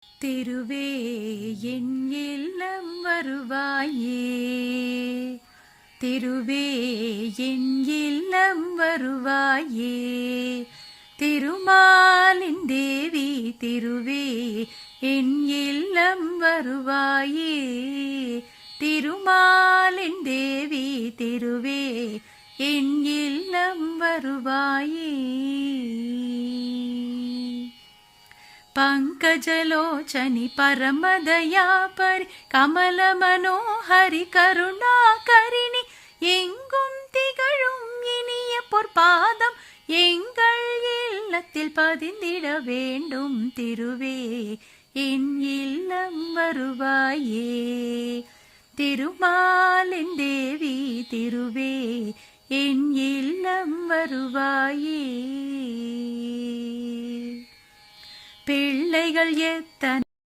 திருவே என் இல்லம் வருவாயே, திருவே என் இல்லம் வருவாயே, திருமாலின் தேவி திருவே என் இல்லம் வருவாயே, திருமாலின் தேவி திருவே என் இல்லம் வருவாயே. पंकजलोचनि परमदयापरि कमल मनोहरि करुणाकरिणि எங்கும் திகழும் இனிய பொற்பாதம் எங்கள் இல்லத்தில் பதிந்திட வேண்டும். திருவே என் இல்லம் வருவாயே, திருமாலின் தேவி திருவே என் இல்லம் வருவாயே. பிள்ளைகள் எத்தனை